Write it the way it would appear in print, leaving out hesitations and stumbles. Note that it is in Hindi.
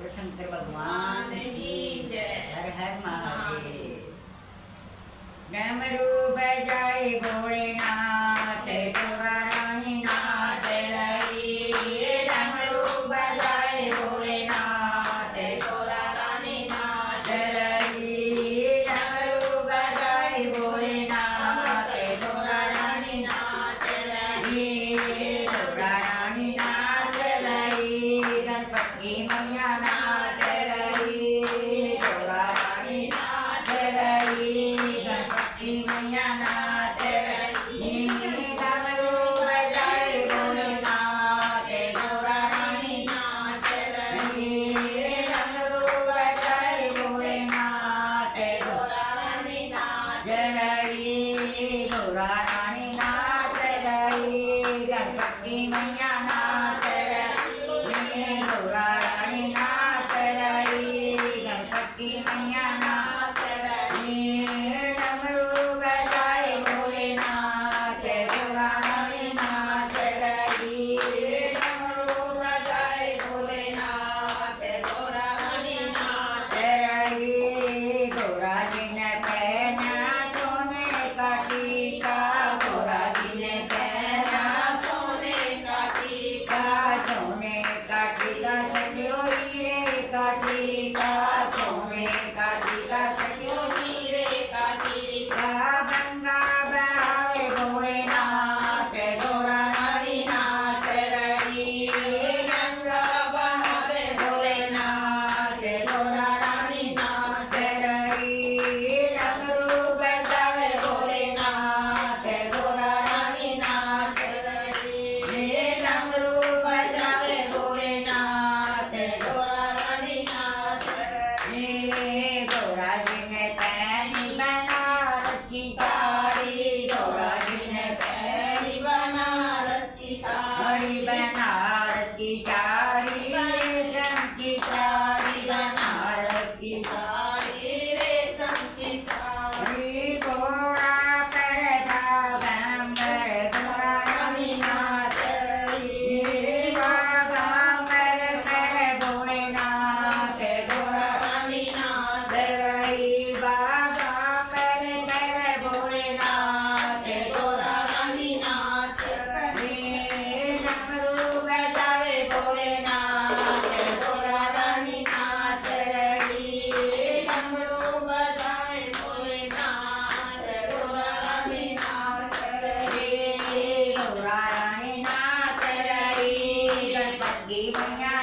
शंकर भगवान की जय। हर हर महादेव। डमरू बजाए भोलेनाथ गोरा रानी नाच रही। डमरू बजाए भोलेनाथ गोरा रानी नाच रही। डमरू बजाए भोलेनाथ गोरा रानी नाच रही। गोरा रानी नाच रही। गणपति मैया नाच रही। गोरा रानी नाच रही। गणपति मैया नाच रही। डमरू बजाए भोलेनाथ गोरा रानी नाच रही। डमरू बजाए भोलेनाथ गोरा रानी नाच रही। गोरा रानी नाच रही। गणपति मैया नाच रही। गोरा रानी नाच रही। गणपति मैया नाच रही। डमरू बजाए भोलेनाथ गोरा रानी नाच रही। डमरू बजाए भोलेनाथ गोरा रानी नाच रही। गोरा जी ने पहना सोने का टीका। गोरा जी ने पहना सोने का टीका। सोने का टीका सटियो हीरे का टीका। सोने का टीका सटियो हीरे का टीका। गंगा बहावे भोलेनाथ गोरा रानी नाच रही। गंगा बहावे भोलेनाथ गोरा रानी नाच रही। डमरू बजाए भोलेनाथ गोरा रानी नाच रही। डमरू बजाए भोलेनाथ गोरा रानी नाच रही। गोरा जी ने पहनी बनारस की साड़ी। गोरा जी ने पहनी बनारस की साड़ी। बनारस की साड़ी रेशम की साड़ी। बनारस की साड़ी रेशम की साड़ी। गोरा पैदा गंबर गोरा रानी नाच रही। बागंबर भोलेनाथ गोरा रानी नाच रही। बागंबर भोलेनाथ गोरा रानी नाच रही। डमरू बजाए भोलेनाथ गोरा रानी नाच रही। डमरू बजाए भोलेनाथ गोरा रानी नाच रही। गोरा रानी नाच रही। गणपति मैया